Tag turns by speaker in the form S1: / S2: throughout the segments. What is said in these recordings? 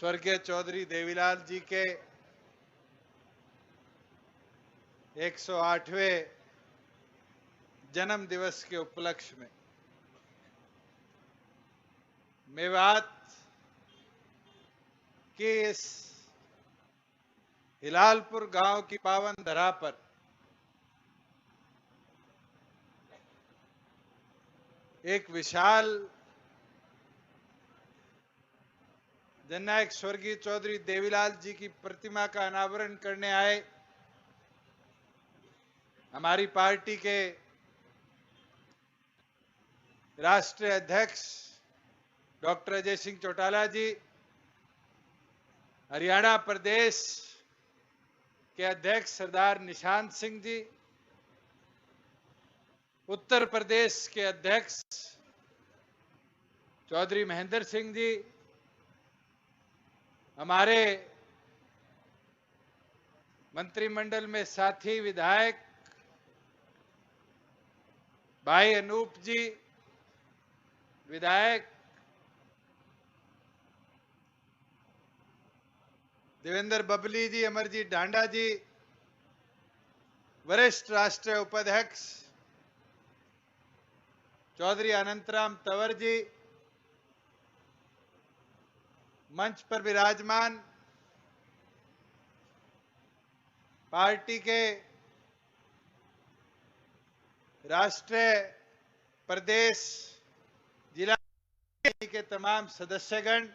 S1: स्वर्गीय चौधरी देवीलाल जी के 108वें जन्म दिवस के उपलक्ष्य में मेवात के इस हिलालपुर गांव की पावन धरा पर एक विशाल जननायक स्वर्गीय चौधरी देवीलाल जी की प्रतिमा का अनावरण करने आए हमारी पार्टी के राष्ट्रीय अध्यक्ष डॉक्टर अजय सिंह चौटाला जी, हरियाणा प्रदेश के अध्यक्ष सरदार निशांत सिंह जी, उत्तर प्रदेश के अध्यक्ष चौधरी महेंद्र सिंह जी, हमारे मंत्रिमंडल में साथी विधायक भाई अनूप जी, विधायक देवेंद्र बबली जी, अमरजीत ढांडा जी, वरिष्ठ राष्ट्रीय उपाध्यक्ष चौधरी अनंतराम तंवर जी, मंच पर विराजमान पार्टी के राष्ट्रीय प्रदेश जिला के तमाम सदस्यगण,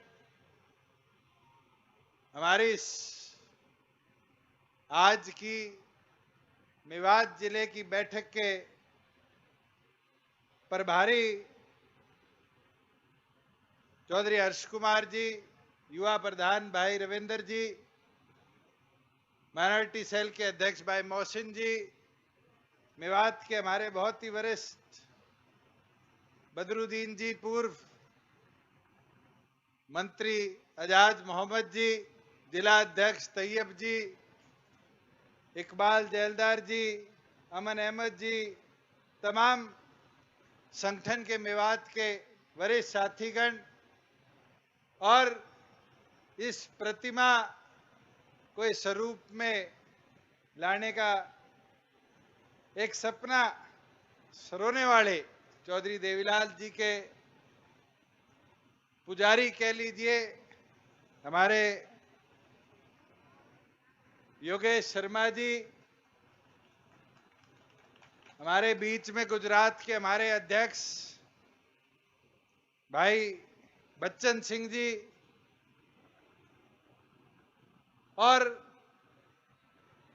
S1: हमारी आज की मेवात जिले की बैठक के प्रभारी चौधरी हर्ष कुमार जी, युवा प्रधान भाई रविंदर जी, माइनॉरिटी सेल के अध्यक्ष भाई मोहसिन जी, मेवात के हमारे बहुत ही वरिष्ठ बदरुद्दीन जी, पूर्व मंत्री एजाज मोहम्मद जी, जिला अध्यक्ष तैयब जी, इकबाल जैलदार जी, अमन अहमद जी, तमाम संगठन के मेवात के वरिष्ठ साथीगण और इस प्रतिमा को इस स्वरूप में लाने का एक सपना सरोने वाले चौधरी देवीलाल जी के पुजारी कह लीजिए, हमारे योगेश शर्मा जी, हमारे बीच में गुजरात के हमारे अध्यक्ष भाई बच्चन सिंह जी और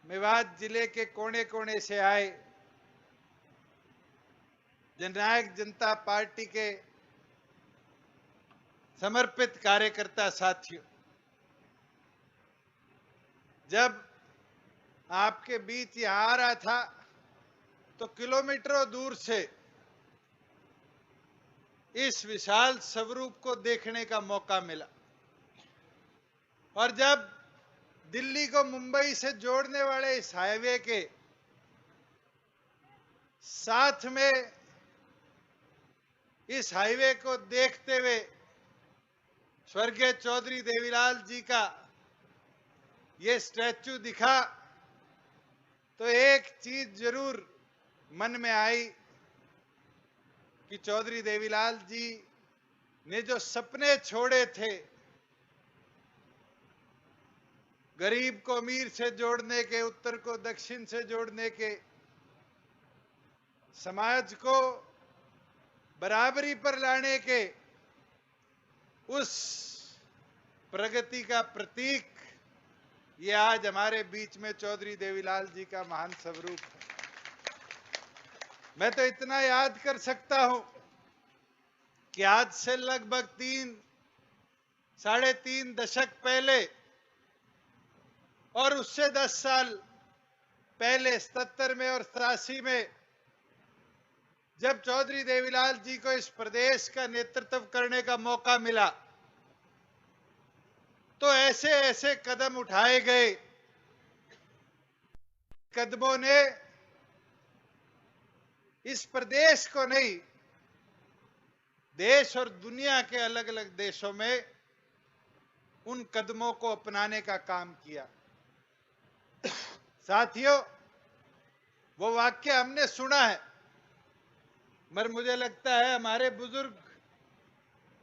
S1: मेवात जिले के कोने कोने से आए जननायक जनता पार्टी के समर्पित कार्यकर्ता साथियों, जब आपके बीच यहां आ रहा था तो किलोमीटरों दूर से इस विशाल स्वरूप को देखने का मौका मिला और जब दिल्ली को मुंबई से जोड़ने वाले इस हाईवे के साथ में इस हाईवे को देखते हुए स्वर्गीय चौधरी देवीलाल जी का ये स्टैचू दिखा तो एक चीज जरूर मन में आई कि चौधरी देवीलाल जी ने जो सपने छोड़े थे गरीब को अमीर से जोड़ने के, उत्तर को दक्षिण से जोड़ने के, समाज को बराबरी पर लाने के, उस प्रगति का प्रतीक ये आज हमारे बीच में चौधरी देवीलाल जी का महान स्वरूप है। मैं तो इतना याद कर सकता हूं कि आज से लगभग 3-3.5 दशक पहले और उससे 10 साल पहले 77 में और 87 में जब चौधरी देवीलाल जी को इस प्रदेश का नेतृत्व करने का मौका मिला तो ऐसे ऐसे कदम उठाए गए, कदमों ने इस प्रदेश को नहीं, देश और दुनिया के अलग अलग देशों में उन कदमों को अपनाने का काम किया। साथियों, वो वाक्य हमने सुना है, मगर मुझे लगता है हमारे बुजुर्ग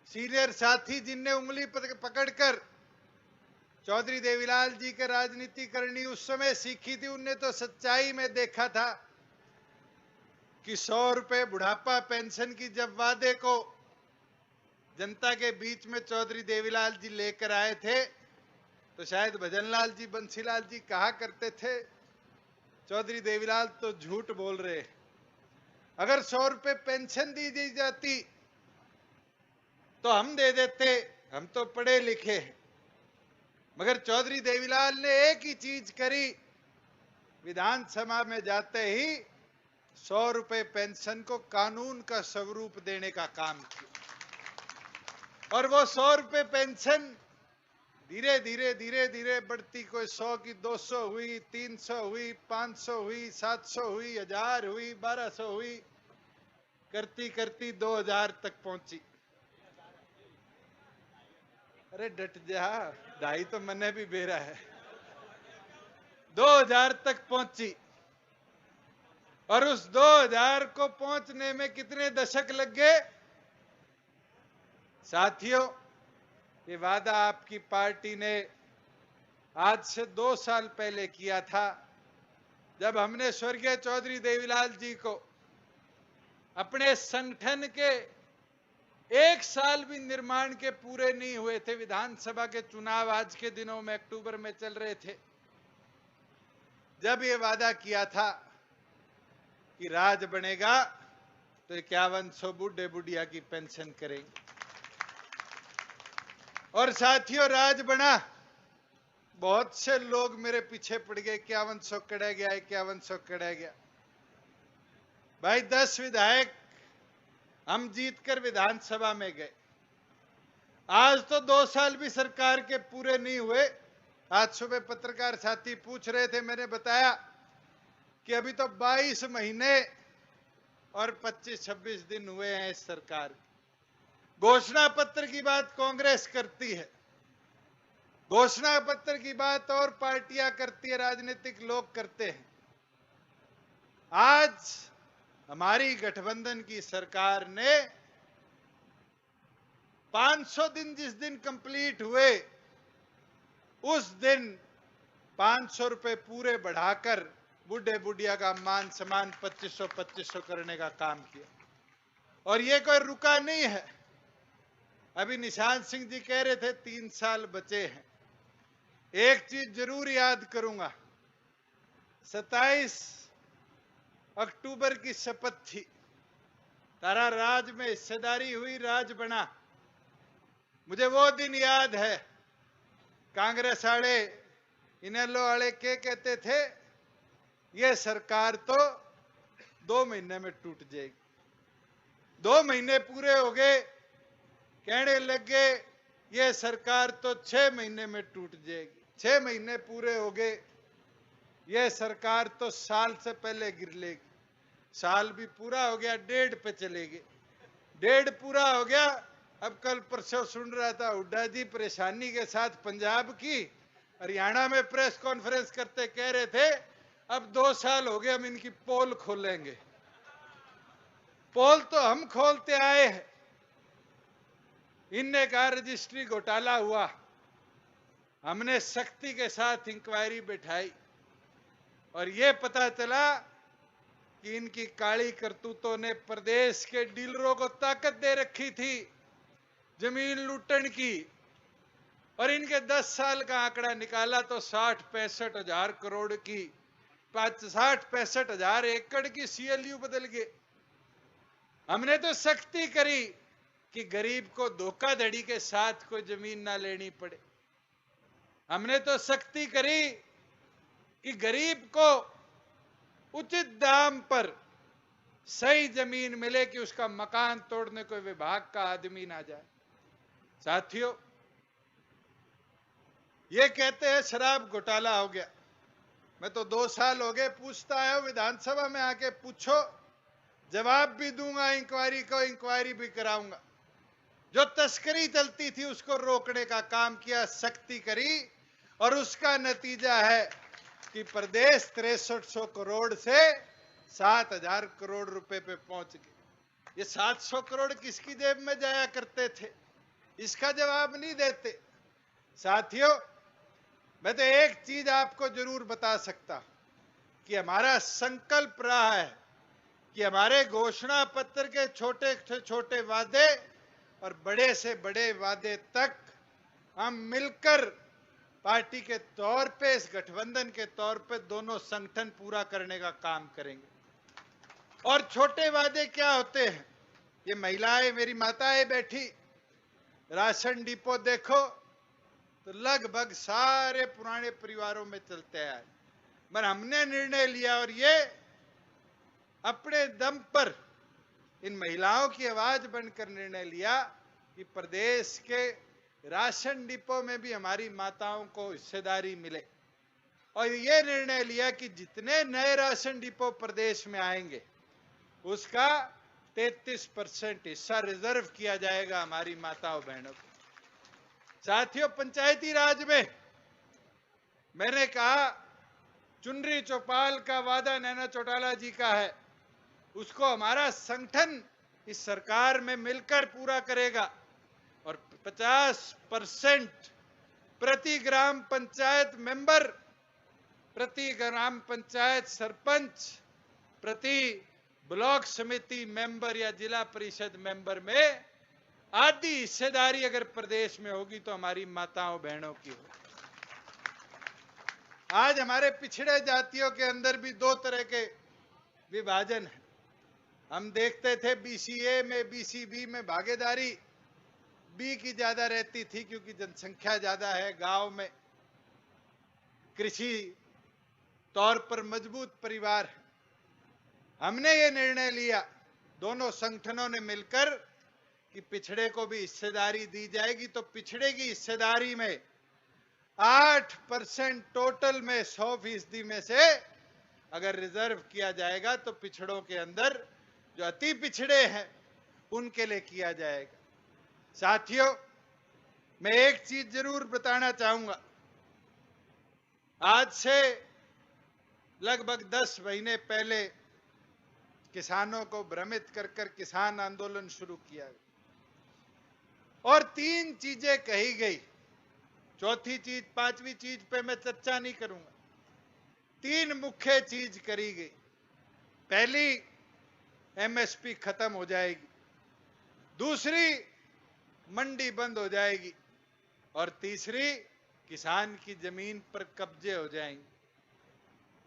S1: सीनियर साथी जिनने उंगली पकड़कर चौधरी देवीलाल जी की राजनीति करनी उस समय सीखी थी, उनने तो सच्चाई में देखा था कि 100 रुपए बुढ़ापा पेंशन की जब वादे को जनता के बीच में चौधरी देवीलाल जी लेकर आए थे, तो शायद भजनलाल जी, बंसीलाल जी कहा करते थे, चौधरी देवीलाल तो झूठ बोल रहे, अगर 100 रुपए पेंशन दी जाती तो हम दे देते, हम तो पढ़े लिखे हैं। मगर चौधरी देवीलाल ने एक ही चीज करी, विधानसभा में जाते ही 100 रुपए पेंशन को कानून का स्वरूप देने का काम किया। और वो 100 रुपए पेंशन धीरे धीरे बढ़ती, कोई 100 की 200 हुई, 300 हुई, 500 हुई, 700 हुई, 1000 हुई, 1200 हुई, करती करती 2000 तक पहुंची। अरे डट जा, ढाई तो मने भी बेरा है। 2000 तक पहुंची, और उस 2000 को पहुंचने में कितने दशक लग गए? साथियों, ये वादा आपकी पार्टी ने आज से 2 साल पहले किया था, जब हमने स्वर्गीय चौधरी देवीलाल जी को अपने संगठन के 1 साल भी निर्माण के पूरे नहीं हुए थे, विधानसभा के चुनाव आज के दिनों में अक्टूबर में चल रहे थे, जब ये वादा किया था कि राज बनेगा तो 5100 बूढ़े बुढ़िया की पेंशन करेंगे। और साथियों, राज बना, बहुत से लोग मेरे पीछे पड़ गए, 5100 कड़ा गया, 5100 कड़ा गया। भाई 10 विधायक हम जीतकर विधानसभा में गए, आज तो 2 साल भी सरकार के पूरे नहीं हुए। आज सुबह पत्रकार साथी पूछ रहे थे, मैंने बताया कि अभी तो 22 महीने और 25-26 दिन हुए हैं इस सरकार। घोषणा पत्र की बात कांग्रेस करती है, घोषणा पत्र की बात और पार्टियां करती है, राजनीतिक लोग करते हैं। आज हमारी गठबंधन की सरकार ने 500 दिन जिस दिन कंप्लीट हुए, उस दिन 500 रुपए पूरे बढ़ाकर बूढ़े बुढ़िया का मान सम्मान 2500 करने का काम किया। और ये कोई रुका नहीं है। अभी निशांत सिंह जी कह रहे थे 3 साल बचे हैं। एक चीज जरूर याद करूंगा, 27 अक्टूबर की शपथ थी, तारा राज में हिस्सेदारी हुई, राज बना। मुझे वो दिन याद है, कांग्रेस वाले, इनेलो वाले के कहते थे, ये सरकार तो 2 महीने में टूट जाएगी। 2 महीने पूरे हो गए, कहने लगे ये सरकार तो 6 महीने में टूट जाएगी। 6 महीने पूरे हो गए, ये सरकार तो साल से पहले गिर लेगी। साल भी पूरा हो गया, 1.5 पे चलेगी। 1.5 पूरा हो गया। अब कल परसों सुन रहा था हुड्डा जी परेशानी के साथ पंजाब की, हरियाणा में प्रेस कॉन्फ्रेंस करते कह रहे थे अब 2 साल हो गए हम इनकी पोल खोलेंगे। पोल तो हम खोलते आए हैं। इनने कहा रजिस्ट्री घोटाला हुआ, हमने सख्ती के साथ इंक्वायरी बैठाई और ये पता चला कि इनकी काली करतूतों ने प्रदेश के डीलरों को ताकत दे रखी थी जमीन लूटन की। और इनके 10 साल का आंकड़ा निकाला तो 60-65 हजार करोड़ की, 60-65 हजार एकड़ की सीएलयू बदल गए। हमने तो सख्ती करी कि गरीब को धोखाधड़ी के साथ कोई जमीन ना लेनी पड़े। हमने तो सख्ती करी कि गरीब को उचित दाम पर सही जमीन मिले, कि उसका मकान तोड़ने कोई विभाग का आदमी ना जाए। साथियों, ये कहते हैं शराब घोटाला हो गया। मैं तो 2 साल हो गए पूछता आया हूं, विधानसभा में आके पूछो, जवाब भी दूंगा, इंक्वायरी को इंक्वायरी भी कराऊंगा। जो तस्करी चलती थी उसको रोकने का काम किया, सख्ती करी, और उसका नतीजा है कि प्रदेश 6300 करोड़ से 7000 करोड़ रुपए पे पहुंच गए। ये 700 करोड़ किसकी जेब में जाया करते थे, इसका जवाब नहीं देते। साथियों, मैं तो एक चीज आपको जरूर बता सकता हूं कि हमारा संकल्प रहा है कि हमारे घोषणा पत्र के छोटे से छोटे वादे और बड़े से बड़े वादे तक हम मिलकर पार्टी के तौर पे, इस गठबंधन के तौर पे दोनों संगठन पूरा करने का काम करेंगे। और छोटे वादे क्या होते हैं? ये महिलाएं, मेरी माताएं बैठी, राशन डिपो देखो तो लगभग सारे पुराने परिवारों में चलते आए, मगर हमने निर्णय लिया और ये अपने दम पर इन महिलाओं की आवाज बनकर निर्णय लिया कि प्रदेश के राशन डिपो में भी हमारी माताओं को हिस्सेदारी मिले। और ये निर्णय लिया कि जितने नए राशन डिपो प्रदेश में आएंगे उसका 33% हिस्सा रिजर्व किया जाएगा हमारी माताओं बहनों को। साथियों, पंचायती राज में मैंने कहा चुनरी चौपाल का वादा नैना चौटाला जी का है, उसको हमारा संगठन इस सरकार में मिलकर पूरा करेगा और 50% प्रति ग्राम पंचायत मेंबर, प्रति ग्राम पंचायत सरपंच, प्रति ब्लॉक समिति मेंबर या जिला परिषद मेंबर में आधी हिस्सेदारी अगर प्रदेश में होगी तो हमारी माताओं बहनों की होगी। आज हमारे पिछड़े जातियों के अंदर भी दो तरह के विभाजन है। हम देखते थे बीसीए में, बीसीबी में भागीदारी बी की ज्यादा रहती थी क्योंकि जनसंख्या ज्यादा है, गांव में कृषि तौर पर मजबूत परिवार है। हमने ये निर्णय लिया दोनों संगठनों ने मिलकर कि पिछड़े को भी हिस्सेदारी दी जाएगी, तो पिछड़े की हिस्सेदारी में 8% टोटल में 100% में से अगर रिजर्व किया जाएगा तो पिछड़ों के अंदर जो अति पिछड़े हैं उनके लिए किया जाएगा। साथियों, मैं एक चीज जरूर बताना चाहूंगा, आज से लगभग 10 महीने पहले किसानों को भ्रमित कर कर किसान आंदोलन शुरू किया और 3 चीजें कही गई। चौथी चीज, 5वीं चीज पे मैं चर्चा नहीं करूंगा। 3 मुख्य चीज करी गई। पहली, एमएसपी खत्म हो जाएगी, दूसरी, मंडी बंद हो जाएगी, और तीसरी, किसान की जमीन पर कब्जे हो जाएंगे।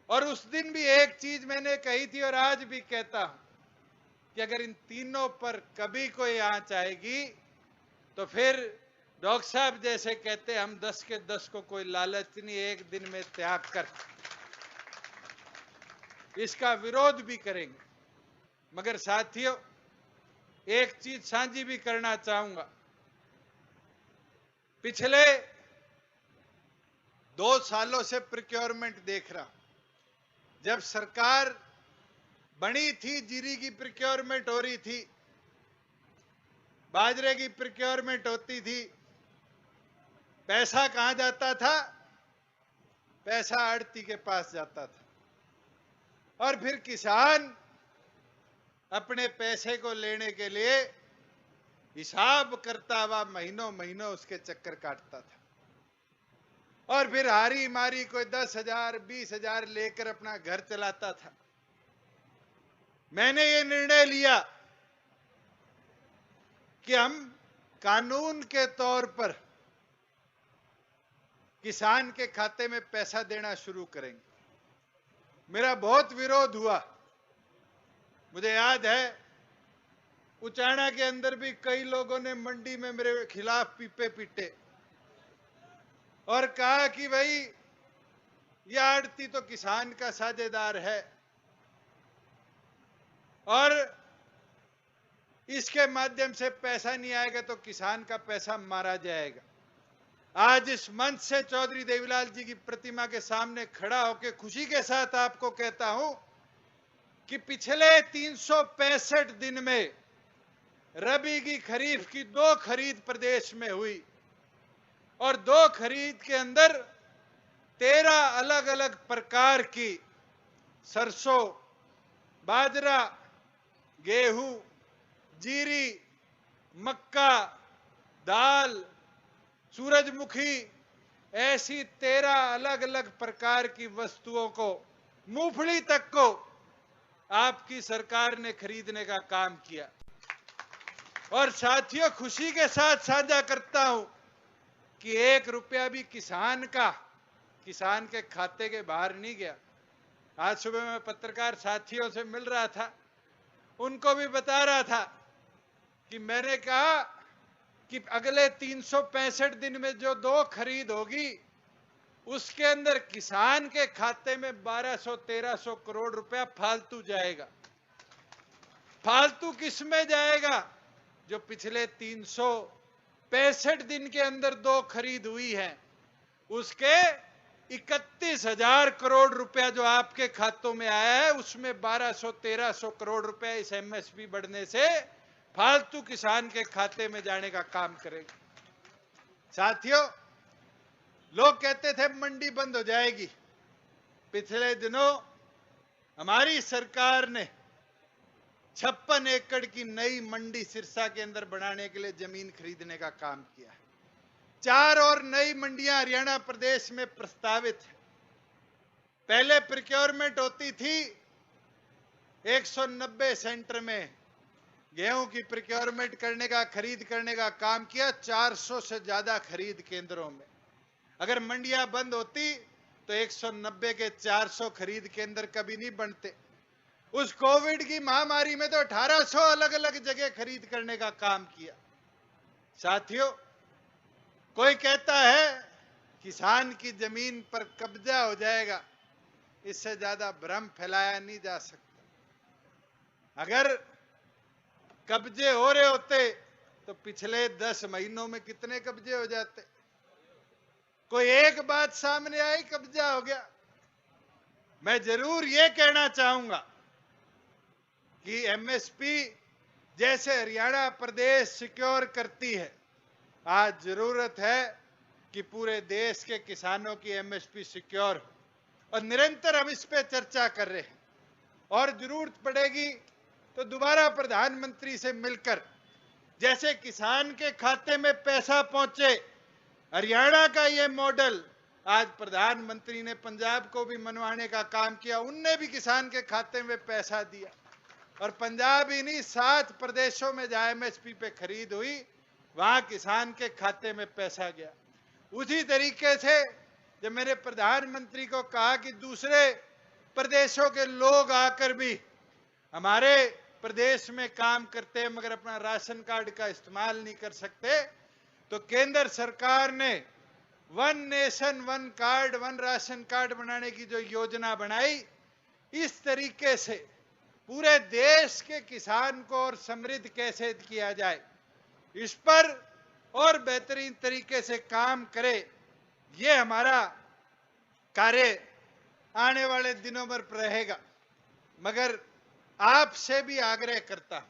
S1: और उस दिन भी एक चीज मैंने कही थी और आज भी कहता हूं कि अगर इन तीनों पर कभी कोई आंच आएगी तो फिर डॉक्टर साहब जैसे कहते हम 10 के 10 को कोई लालच नहीं, एक दिन में त्याग कर इसका विरोध भी करेंगे। मगर साथियों, एक चीज साझी भी करना चाहूंगा। पिछले 2 सालों से प्रोक्योरमेंट देख रहा हूं। जब सरकार बनी थी, जीरी की प्रोक्योरमेंट हो रही थी, बाजरे की प्रोक्योरमेंट होती थी, पैसा कहां जाता था? पैसा आड़ती के पास जाता था और फिर किसान अपने पैसे को लेने के लिए हिसाब करता हुआ महीनों महीनों उसके चक्कर काटता था और फिर हारी मारी कोई 10,000 20,000 लेकर अपना घर चलाता था। मैंने ये निर्णय लिया कि हम कानून के तौर पर किसान के खाते में पैसा देना शुरू करेंगे। मेरा बहुत विरोध हुआ, मुझे याद है उचाना के अंदर भी कई लोगों ने मंडी में मेरे खिलाफ पीपे पीटे और कहा कि भाई ये आड़ती तो किसान का साझेदार है और इसके माध्यम से पैसा नहीं आएगा तो किसान का पैसा मारा जाएगा। आज इस मंच से चौधरी देवीलाल जी की प्रतिमा के सामने खड़ा होकर खुशी के साथ आपको कहता हूं कि पिछले 365 दिन में रबी की खरीफ की 2 खरीद प्रदेश में हुई और 2 खरीद के अंदर 13 अलग अलग प्रकार की सरसों, बाजरा, गेहूं, जीरी, मक्का, दाल, सूरजमुखी, ऐसी 13 अलग अलग प्रकार की वस्तुओं को, मूंगफली तक को आपकी सरकार ने खरीदने का काम किया। और साथियों, खुशी के साथ साझा करता हूं कि 1 रुपया भी किसान के खाते के बाहर नहीं गया। आज सुबह मैं पत्रकार साथियों से मिल रहा था, उनको भी बता रहा था कि मैंने कहा कि अगले 365 दिन में जो 2 खरीद होगी उसके अंदर किसान के खाते में 1200-1300 करोड़ रुपया फालतू जाएगा। फालतू किस में जाएगा? जो पिछले 365 दिन के अंदर 2 खरीद हुई है, उसके 31,000 करोड़ रुपया जो आपके खातों में आया है, उसमें 1200-1300 करोड़ रुपया इस एमएसपी बढ़ने से फालतू किसान के खाते में जाने का काम करेगा। साथियों, लोग कहते थे मंडी बंद हो जाएगी। पिछले दिनों हमारी सरकार ने 56 एकड़ की नई मंडी सिरसा के अंदर बनाने के लिए जमीन खरीदने का काम किया है। 4 और नई मंडियां हरियाणा प्रदेश में प्रस्तावित है। पहले प्रोक्योरमेंट होती थी 190 सेंटर में, गेहूं की प्रोक्योरमेंट करने का, खरीद करने का काम किया 400 से ज्यादा खरीद केंद्रों में। अगर मंडियां बंद होती तो 190 के 400 खरीद केंद्र कभी नहीं बनते। उस कोविड की महामारी में तो 1800 अलग अलग जगह खरीद करने का काम किया। साथियों, कोई कहता है किसान की जमीन पर कब्जा हो जाएगा, इससे ज्यादा भ्रम फैलाया नहीं जा सकता। अगर कब्जे हो रहे होते तो पिछले 10 महीनों में कितने कब्जे हो जाते? कोई एक बात सामने आई, कब्जा हो गया। मैं जरूर यह कहना चाहूंगा कि एमएसपी जैसे हरियाणा प्रदेश सिक्योर करती है, आज जरूरत है कि पूरे देश के किसानों की एमएसपी सिक्योर हो। और निरंतर हम इस पे चर्चा कर रहे हैं और जरूरत पड़ेगी तो दोबारा प्रधानमंत्री से मिलकर, जैसे किसान के खाते में पैसा पहुंचे, हरियाणा का ये मॉडल आज प्रधानमंत्री ने पंजाब को भी मनवाने का काम किया। उनने भी किसान के खाते में पैसा दिया और पंजाब ही नहीं, 7 प्रदेशों में जहां एमएसपी पे खरीद हुई, वहां किसान के खाते में पैसा गया। उसी तरीके से जब मैंने प्रधानमंत्री को कहा कि दूसरे प्रदेशों के लोग आकर भी हमारे प्रदेश में काम करते हैं मगर अपना राशन कार्ड का इस्तेमाल नहीं कर सकते, तो केंद्र सरकार ने 1 नेशन 1 कार्ड 1 राशन कार्ड बनाने की जो योजना बनाई, इस तरीके से पूरे देश के किसान को और समृद्ध कैसे किया जाए, इस पर और बेहतरीन तरीके से काम करे, ये हमारा कार्य आने वाले दिनों में रहेगा। मगर आपसे भी आग्रह करता हूं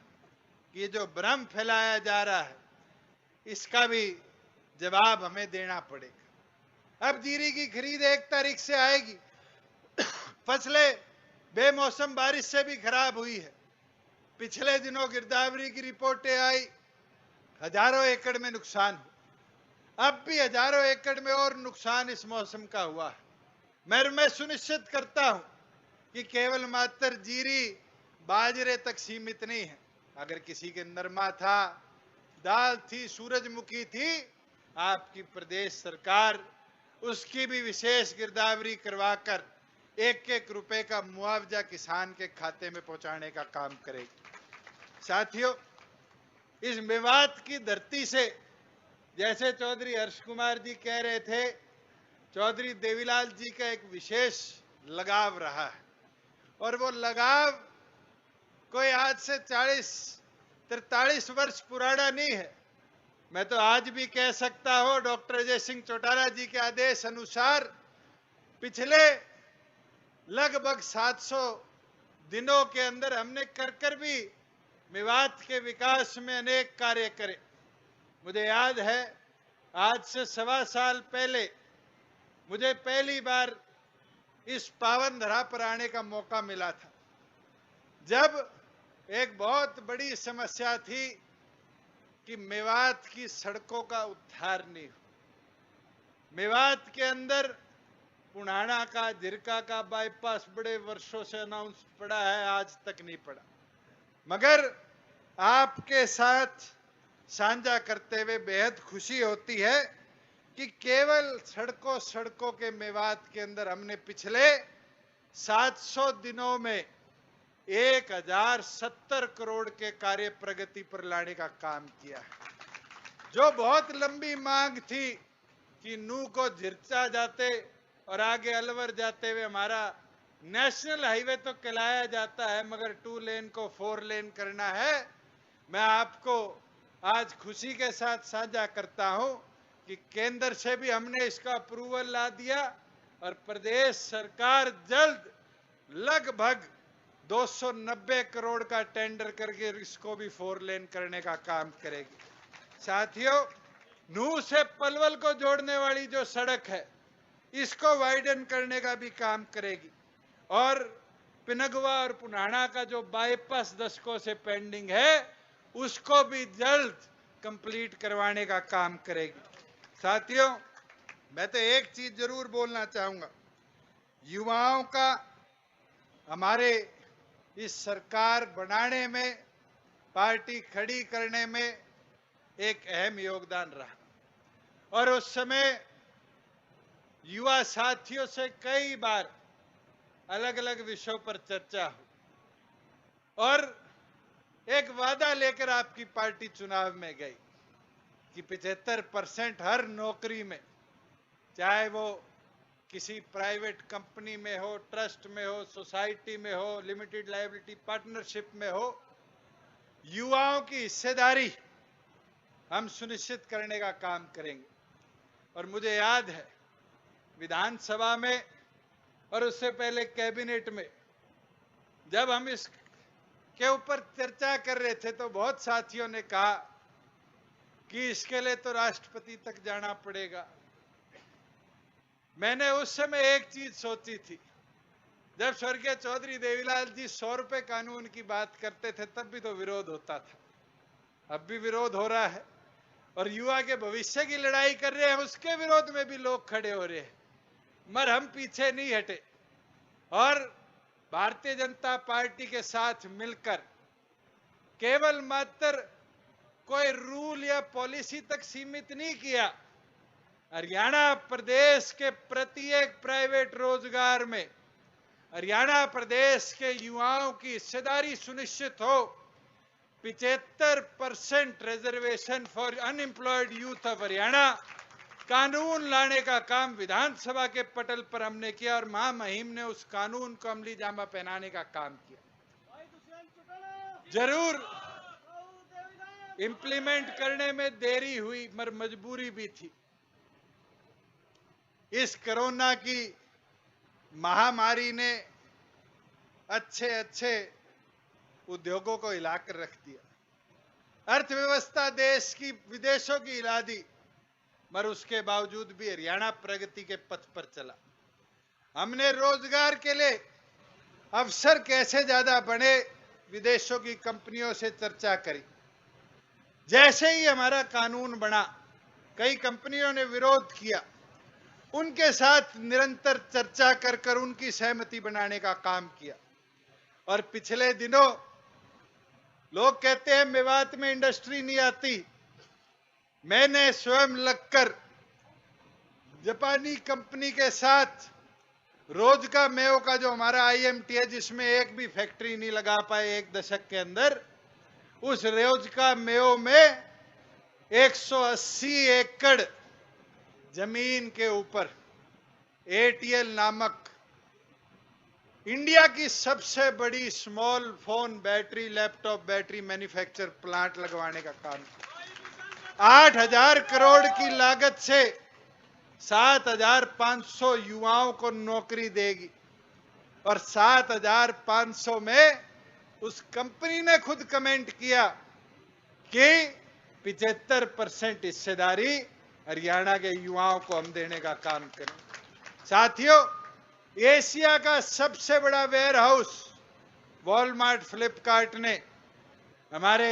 S1: कि ये जो भ्रम फैलाया जा रहा है, इसका भी जवाब हमें देना पड़ेगा। अब जीरी की खरीद 1 तारीख से आएगी। फसलें बेमौसम बारिश से भी खराब हुई है। पिछले दिनों गिरदावरी की रिपोर्टें आई, हजारों एकड़ में नुकसान हुआ। अब भी हजारों एकड़ में और नुकसान इस मौसम का हुआ है। मैं सुनिश्चित करता हूं कि केवल मात्र जीरी बाजरे तक सीमित नहीं है। अगर किसी के नरमा था, दाल थी, सूरजमुखी थी, आपकी प्रदेश सरकार उसकी भी विशेष गिरदावरी करवाकर 1-1 रुपए का मुआवजा किसान के खाते में पहुंचाने का काम करेगी। साथियों, इस मेवात की धरती से, जैसे चौधरी हर्ष कुमार जी कह रहे थे, चौधरी देवीलाल जी का एक विशेष लगाव रहा है और वो लगाव कोई आज से 40-43 वर्ष पुराना नहीं है। मैं तो आज भी कह सकता हूं, डॉक्टर अजय सिंह चौटाला जी के आदेश अनुसार पिछले लगभग 700 दिनों के अंदर हमने कर भी मेवात के विकास में अनेक कार्य करे। मुझे याद है आज से 1.25 साल पहले मुझे पहली बार इस पावन धरा पर आने का मौका मिला था, जब एक बहुत बड़ी समस्या थी कि मेवात की सड़कों का उद्धार नहीं हो। मेवात के अंदर पुणाना का, झिरका का बाईपास बड़े वर्षों से अनाउंस पड़ा है, आज तक नहीं पड़ा। मगर आपके साथ साझा करते हुए बेहद खुशी होती है कि केवल सड़कों के मेवात के अंदर हमने पिछले 700 दिनों में 1070 करोड़ के कार्य प्रगति पर लाने का काम किया है। जो बहुत लंबी मांग थी कि नू को झिरचा जाते और आगे अलवर जाते हुए हमारा नेशनल हाईवे तो कहलाया जाता है, मगर 2 लेन को 4 लेन करना है। मैं आपको आज खुशी के साथ साझा करता हूं कि केंद्र से भी हमने इसका अप्रूवल ला दिया और प्रदेश सरकार जल्द लगभग 290 करोड़ का टेंडर करके इसको भी 4 लेन करने का काम करेगी। साथियों, नूह से पलवल को जोड़ने वाली जो सड़क है इसको वाइडन करने का भी काम करेगी और पिनगवा और पुनाना का जो बाईपास दशकों से पेंडिंग है उसको भी जल्द कंप्लीट करवाने का काम करेगी। साथियों, मैं तो एक चीज जरूर बोलना चाहूंगा, युवाओं का हमारे इस सरकार बनाने में, पार्टी खड़ी करने में एक अहम योगदान रहा और उस समय युवा साथियों से कई बार अलग अलग विषयों पर चर्चा हुई और एक वादा लेकर आपकी पार्टी चुनाव में गई कि 75% हर नौकरी में, चाहे वो किसी प्राइवेट कंपनी में हो, ट्रस्ट में हो, सोसाइटी में हो, लिमिटेड लायबिलिटी पार्टनरशिप में हो, युवाओं की हिस्सेदारी हम सुनिश्चित करने का काम करेंगे। और मुझे याद है विधानसभा में और उससे पहले कैबिनेट में जब हम इस के ऊपर चर्चा कर रहे थे तो बहुत साथियों ने कहा कि इसके लिए तो राष्ट्रपति तक जाना पड़ेगा। मैंने उस समय एक चीज सोची थी, जब स्वर्गीय चौधरी देवीलाल जी 100 रुपए कानून की बात करते थे तब भी तो विरोध होता था, अब भी विरोध हो रहा है और युवा के भविष्य की लड़ाई कर रहे हैं उसके विरोध में भी लोग खड़े हो रहे हैं, मगर हम पीछे नहीं हटे और भारतीय जनता पार्टी के साथ मिलकर केवल मात्र कोई रूल या पॉलिसी तक सीमित नहीं किया, हरियाणा प्रदेश के प्रत्येक प्राइवेट रोजगार में हरियाणा प्रदेश के युवाओं की हिस्सेदारी सुनिश्चित हो। 75% reservation for unemployed youth of Haryana कानून लाने का काम विधानसभा के पटल पर हमने किया और महामहिम ने उस कानून को अमली जामा पहनाने का काम किया। जरूर इंप्लीमेंट करने में देरी हुई मगर मजबूरी भी थी। इस कोरोना की महामारी ने अच्छे उद्योगों को हिलाकर रख दिया, अर्थव्यवस्था देश की विदेशों की हिला दी, मगर उसके बावजूद भी हरियाणा प्रगति के पथ पर चला। हमने रोजगार के लिए अवसर कैसे ज्यादा बढ़े विदेशों की कंपनियों से चर्चा करी। जैसे ही हमारा कानून बना कई कंपनियों ने विरोध किया, उनके साथ निरंतर चर्चा कर उनकी सहमति बनाने का काम किया और पिछले दिनों लोग कहते हैं मेवात में इंडस्ट्री नहीं आती, मैंने स्वयं लगकर जापानी कंपनी के साथ रोज का मेयो का जो हमारा आईएमटी है जिसमें एक भी फैक्ट्री नहीं लगा पाए 1 दशक के अंदर, उस रोज का मेयो में 180 एकड़ जमीन के ऊपर एटीएल नामक इंडिया की सबसे बड़ी small phone battery, laptop battery manufacture plant लगवाने का काम किया। 8,000 करोड़ की लागत से 7,500 युवाओं को नौकरी देगी और 7,500 में उस कंपनी ने खुद कमेंट किया कि 75% हिस्सेदारी हरियाणा के युवाओं को हम देने का काम करें। साथियों, एशिया का सबसे बड़ा वेयर हाउस वॉलमार्ट फ्लिपकार्ट ने हमारे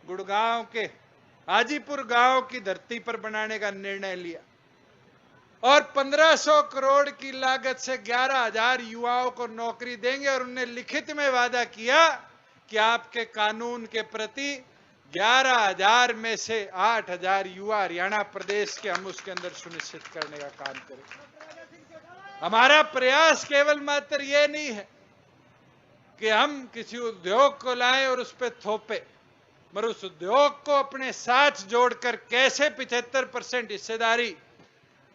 S1: गुड़गांव के हाजीपुर गांव की धरती पर बनाने का निर्णय लिया और 1500 करोड़ की लागत से 11,000 युवाओं को नौकरी देंगे और उन्हें लिखित में वादा किया कि आपके कानून के प्रति 11,000 में से 8,000 युवा हरियाणा प्रदेश के हम उसके अंदर सुनिश्चित करने का काम करें। हमारा प्रयास केवल मात्र ये नहीं है कि हम किसी उद्योग को लाएं और उस पर थोपे, मगर उस उद्योग को अपने साथ जोड़कर कैसे 75% हिस्सेदारी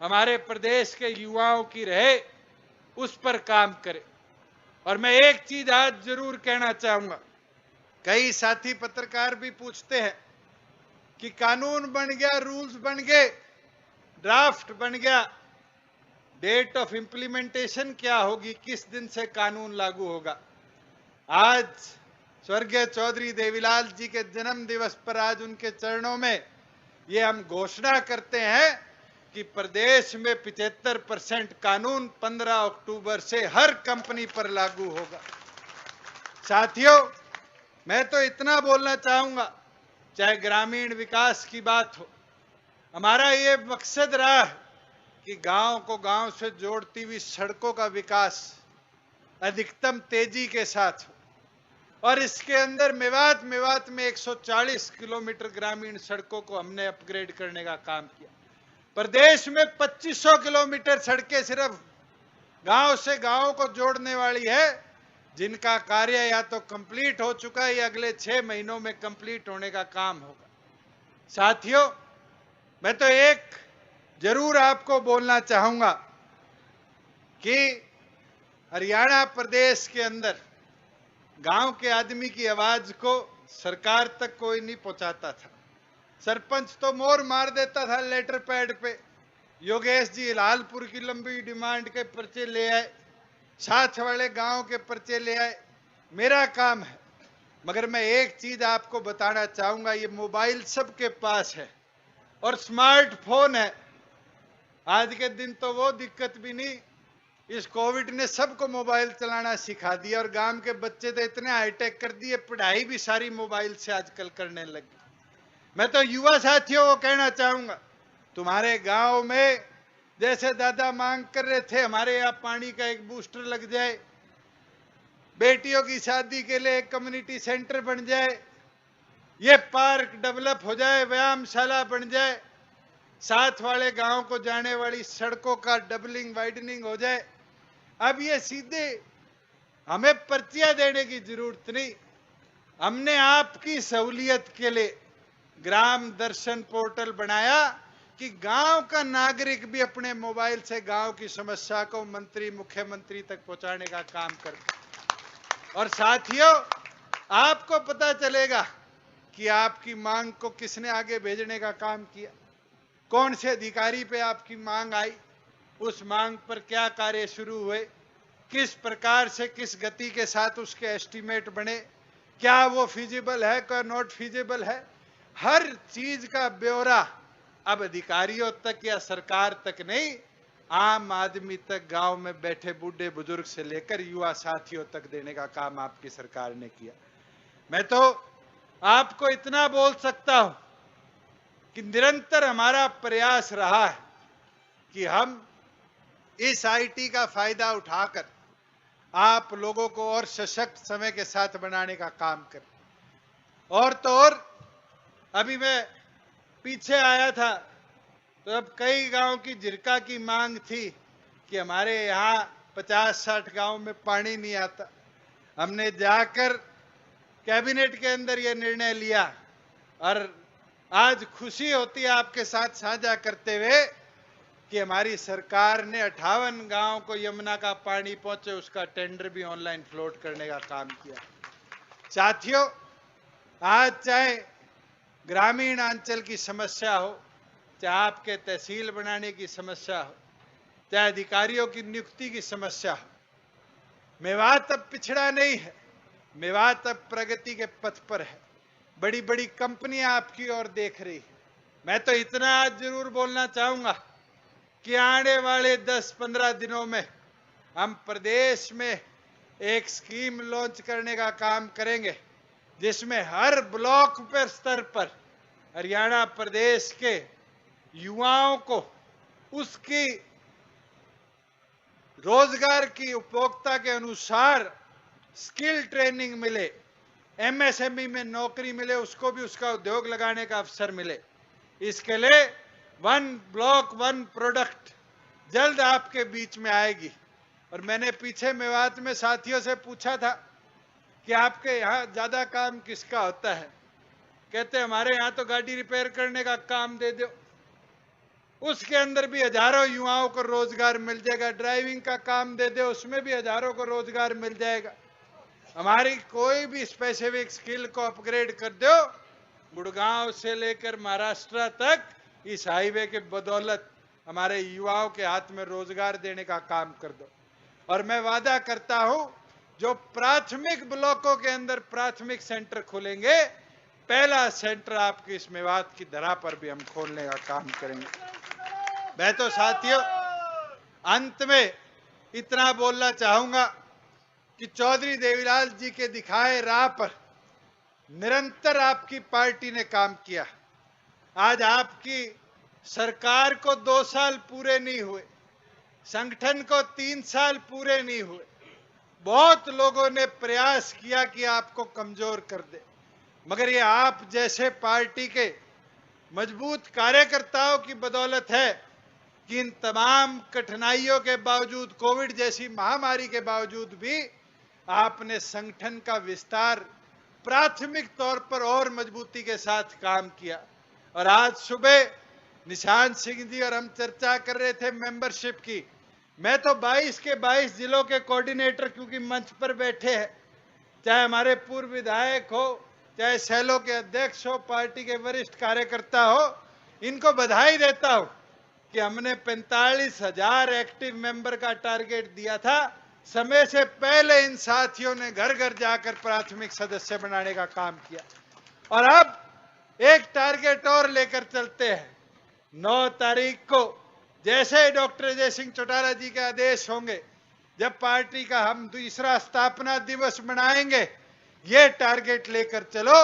S1: हमारे प्रदेश के युवाओं की रहे, उस पर काम करें। और मैं एक चीज आज जरूर कहना चाहूंगा, कई साथी पत्रकार भी पूछते हैं कि कानून बन गया, रूल्स बन गए, ड्राफ्ट बन गया, डेट ऑफ इंप्लीमेंटेशन क्या होगी, किस दिन से कानून लागू होगा। आज स्वर्गीय चौधरी देवीलाल जी के जन्म दिवस पर आज उनके चरणों में ये हम घोषणा करते हैं कि प्रदेश में 75% कानून 15 अक्टूबर से हर कंपनी पर लागू होगा। साथियों, मैं तो इतना बोलना चाहूंगा, चाहे ग्रामीण विकास की बात हो, हमारा ये मकसद रहा है कि गांव को गांव से जोड़ती हुई सड़कों का विकास अधिकतम तेजी के साथ हो और इसके अंदर मेवात में 140 किलोमीटर ग्रामीण सड़कों को हमने अपग्रेड करने का काम किया। प्रदेश में 2500 किलोमीटर सड़कें सिर्फ गांव से गांव को जोड़ने वाली है, जिनका कार्य या तो कंप्लीट हो चुका है या अगले 6 महीनों में कंप्लीट होने का काम होगा। साथियों, मैं तो एक जरूर आपको बोलना चाहूंगा कि हरियाणा प्रदेश के अंदर गांव के आदमी की आवाज को सरकार तक कोई नहीं पहुंचाता था। सरपंच तो मोर मार देता था लेटर पैड पे, योगेश जी हिलालपुर की लंबी डिमांड के पर्चे ले आए, साथ वाले गांव के पर्चे ले आए, मेरा काम है। मगर मैं एक चीज आपको बताना चाहूंगा, ये मोबाइल सबके पास है और स्मार्टफोन है। आज के दिन तो वो दिक्कत भी नहीं, इस कोविड ने सबको मोबाइल चलाना सिखा दिया और गांव के बच्चे तो इतने हाईटेक कर दिए, पढ़ाई भी सारी मोबाइल से आजकल करने लगे। मैं तो युवा साथियों को कहना चाहूंगा, तुम्हारे गांव में जैसे दादा मांग कर रहे थे हमारे यहाँ पानी का एक बूस्टर लग जाए, बेटियों की शादी के लिए एक कम्युनिटी सेंटर बन जाए, ये पार्क डेवलप हो जाए, व्यायामशाला बन जाए, साथ वाले गांव को जाने वाली सड़कों का डबलिंग वाइडनिंग हो जाए। अब ये सीधे हमें पर्चियां देने की जरूरत नहीं, हमने आपकी सहूलियत के लिए ग्राम दर्शन पोर्टल बनाया कि गांव का नागरिक भी अपने मोबाइल से गांव की समस्या को मंत्री मुख्यमंत्री तक पहुंचाने का काम करे। और साथियों, आपको पता चलेगा कि आपकी मांग को किसने आगे भेजने का काम किया, कौन से अधिकारी पे आपकी मांग आई, उस मांग पर क्या कार्य शुरू हुए, किस प्रकार से किस गति के साथ उसके एस्टीमेट बने, क्या वो फिजिबल है क्या नॉट फिजिबल है, हर चीज का ब्यौरा अब अधिकारियों तक या सरकार तक नहीं, आम आदमी तक, गांव में बैठे बूढ़े बुजुर्ग से लेकर युवा साथियों तक देने का काम आपकी सरकार ने किया। मैं तो आपको इतना बोल सकता हूं कि निरंतर हमारा प्रयास रहा है कि हम इस आईटी का फायदा उठाकर आप लोगों को और सशक्त समय के साथ बनाने का काम करें। और तो और अभी मैं पीछे आया था तो अब कई गांव की जीविका की मांग थी कि हमारे यहाँ 50-60 गांव में पानी नहीं आता। हमने जाकर कैबिनेट के अंदर यह निर्णय लिया और आज खुशी होती है आपके साथ साझा करते हुए कि हमारी सरकार ने 58 गांव को यमुना का पानी पहुंचे उसका टेंडर भी ऑनलाइन फ्लोट करने का काम किया। साथियों, आज चाहे ग्रामीण अंचल की समस्या हो, चाहे आपके तहसील बनाने की समस्या हो, चाहे अधिकारियों की नियुक्ति की समस्या हो, मेवात अब पिछड़ा नहीं है। मेवात अब प्रगति के पथ पर है, बड़ी बड़ी कंपनियां आपकी ओर देख रही है। मैं तो इतना आज जरूर बोलना चाहूंगा कि आने वाले 10-15 दिनों में हम प्रदेश में एक स्कीम लॉन्च करने का काम करेंगे, जिसमें हर ब्लॉक पर स्तर पर हरियाणा प्रदेश के युवाओं को उसकी रोजगार की उपभोक्ता के अनुसार स्किल ट्रेनिंग मिले, एमएसएमई में नौकरी मिले, उसको भी उसका उद्योग लगाने का अवसर मिले। इसके लिए वन ब्लॉक वन प्रोडक्ट जल्द आपके बीच में आएगी। और मैंने पीछे मेवात में साथियों से पूछा था कि आपके यहाँ ज्यादा काम किसका होता है, कहते हमारे यहाँ तो गाड़ी रिपेयर करने का काम दे दो, उसके अंदर भी हजारों युवाओं को रोजगार मिल जाएगा। ड्राइविंग का काम दे दो, उसमें भी हजारों को रोजगार मिल जाएगा। हमारी कोई भी स्पेसिफिक स्किल को अपग्रेड कर दो, गुड़गांव से लेकर महाराष्ट्र तक इस हाईवे के बदौलत हमारे युवाओं के हाथ में रोजगार देने का काम कर दो। और मैं वादा करता हूं, जो प्राथमिक ब्लॉकों के अंदर प्राथमिक सेंटर खुलेंगे, पहला सेंटर आपकी इस मेवात की धरा पर भी हम खोलने का काम करेंगे। मैं तो साथियों अंत में इतना बोलना चाहूंगा कि चौधरी देवीलाल जी के दिखाए राह पर निरंतर आपकी पार्टी ने काम किया। आज आपकी सरकार को 2 साल पूरे नहीं हुए, संगठन को 3 साल पूरे नहीं हुए। बहुत लोगों ने प्रयास किया कि आपको कमजोर कर दे, मगर ये आप जैसे पार्टी के मजबूत कार्यकर्ताओं की बदौलत है कि इन तमाम कठिनाइयों के बावजूद, कोविड जैसी महामारी के बावजूद भी आपने संगठन का विस्तार प्राथमिक तौर पर और मजबूती के साथ काम किया। और आज सुबह निशांत सिंह जी और हम चर्चा कर रहे थे मेंबरशिप की। मैं तो 22 के 22 जिलों के कोऑर्डिनेटर, क्योंकि मंच पर बैठे हैं, चाहे हमारे पूर्व विधायक हो, चाहे सेलो के अध्यक्ष हो, पार्टी के वरिष्ठ कार्यकर्ता हो, इनको बधाई देता हूं कि हमने 45,000 एक्टिव मेंबर का टारगेट दिया था। समय से पहले इन साथियों ने घर घर जाकर प्राथमिक सदस्य बनाने का काम किया। और अब एक टारगेट और लेकर चलते हैं। 9 तारीख को जैसे डॉक्टर अजय सिंह चौटाला जी के आदेश होंगे, जब पार्टी का हम दूसरा स्थापना दिवस मनाएंगे, ये टारगेट लेकर चलो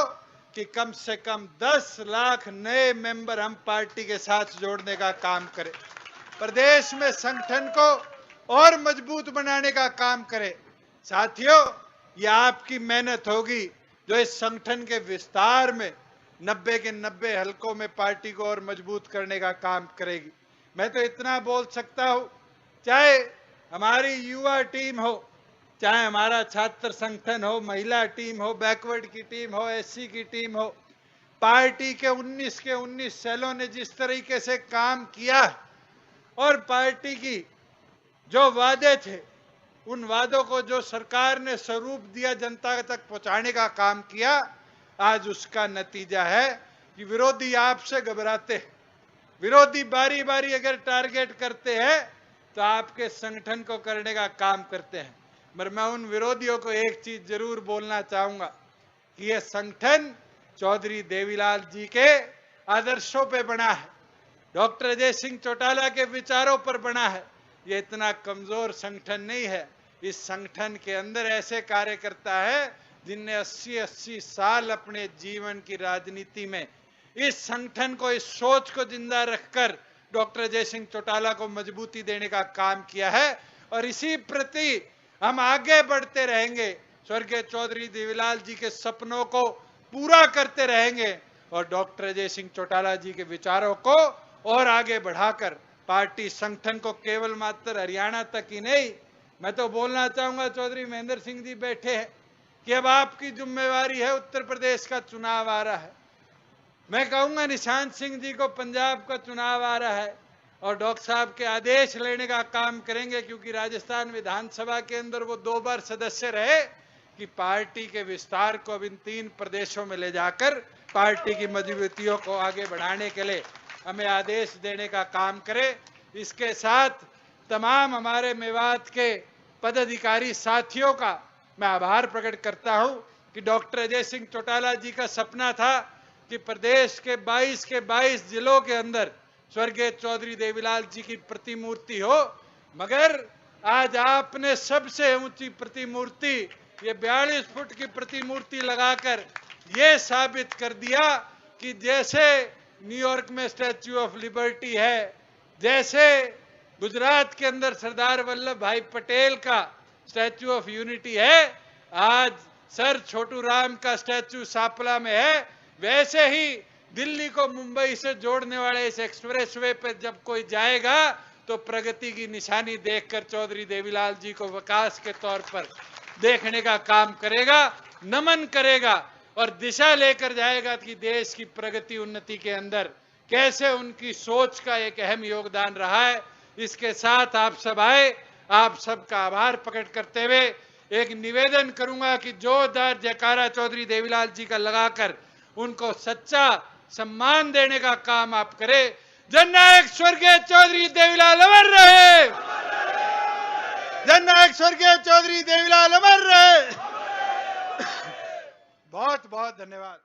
S1: कि कम से कम 10 लाख नए मेंबर हम पार्टी के साथ जोड़ने का काम करें, प्रदेश में संगठन को और मजबूत बनाने का काम करें। साथियों, ये आपकी मेहनत होगी जो इस संगठन के विस्तार में 90 के 90 हलकों में पार्टी को और मजबूत करने का काम करेगी। मैं तो इतना बोल सकता हूं, चाहे हमारी युवा टीम हो, चाहे हमारा छात्र संगठन हो, महिला टीम हो, बैकवर्ड की टीम हो, एससी की टीम हो, पार्टी के 19 के 19 सेलों ने जिस तरीके से काम किया और पार्टी की जो वादे थे, उन वादों को जो सरकार ने स्वरूप दिया, जनता तक पहुंचाने का काम किया, आज उसका नतीजा है कि विरोधी आपसे घबराते हैं। विरोधी बारी बारी अगर टारगेट करते हैं तो आपके संगठन को करने का काम करते हैं। मगर मैं उन विरोधियों को एक चीज जरूर बोलना चाहूंगा कि यह संगठन चौधरी देवीलाल जी के आदर्शों पे बना है, डॉक्टर अजय सिंह चौटाला के विचारों पर बना है। ये इतना कमजोर संगठन नहीं है। इस संगठन के अंदर ऐसे कार्यकर्ता है जिनने 80-80 साल अपने जीवन की राजनीति में इस संगठन को, इस सोच को जिंदा रखकर डॉक्टर अजय सिंह चौटाला को मजबूती देने का काम किया है। और इसी प्रति हम आगे बढ़ते रहेंगे, स्वर्गीय चौधरी देवीलाल जी के सपनों को पूरा करते रहेंगे और डॉक्टर अजय सिंह चौटाला जी के विचारों को और आगे बढ़ाकर पार्टी संगठन को केवल मात्र हरियाणा तक ही नहीं, मैं तो बोलना चाहूंगा, चौधरी महेंद्र सिंह जी बैठे हैं कि अब आपकी जिम्मेवारी है, उत्तर प्रदेश का चुनाव आ रहा है। मैं कहूंगा निशांत सिंह जी को पंजाब का चुनाव आ रहा है और डॉक्टर साहब के आदेश लेने का काम करेंगे, क्योंकि राजस्थान विधानसभा के अंदर वो 2 बार सदस्य रहे, कि पार्टी के विस्तार को अब इन 3 प्रदेशों में ले जाकर पार्टी की मजबूतियों को आगे बढ़ाने के लिए हमें आदेश देने का काम करे। इसके साथ तमाम हमारे मेवात के पदाधिकारी साथियों का मैं आभार प्रकट करता हूं कि डॉक्टर अजय सिंह चौटाला जी का सपना था कि प्रदेश के 22 जिलों के अंदर स्वर्गीय चौधरी देवीलाल जी की प्रतिमूर्ति हो, मगर आज आपने सबसे ऊंची प्रतिमूर्ति, ये 42 फुट की प्रतिमूर्ति लगाकर ये साबित कर दिया कि जैसे न्यूयॉर्क में स्टैच्यू ऑफ लिबर्टी है, जैसे गुजरात के अंदर सरदार वल्लभ भाई पटेल का स्टैच्यू ऑफ यूनिटी है, आज सर छोटू राम का स्टैच्यू सापला में है, वैसे ही दिल्ली को मुंबई से जोड़ने वाले इस एक्सप्रेसवे पे जब कोई जाएगा तो प्रगति की निशानी देखकर चौधरी देवीलाल जी को विकास के तौर पर देखने का काम करेगा, नमन करेगा और दिशा लेकर जाएगा कि देश की प्रगति उन्नति के अंदर कैसे उनकी सोच का एक अहम योगदान रहा है। इसके साथ आप सब आए, आप सबका आभार प्रकट करते हुए एक निवेदन करूंगा कि जोरदार जयकारा चौधरी देवीलाल जी का लगाकर उनको सच्चा सम्मान देने का काम आप करें। जननायक स्वर्गीय चौधरी देवीलाल अमर रहे, जननायक स्वर्गीय चौधरी देवीलाल अमर रहे। बहुत बहुत धन्यवाद।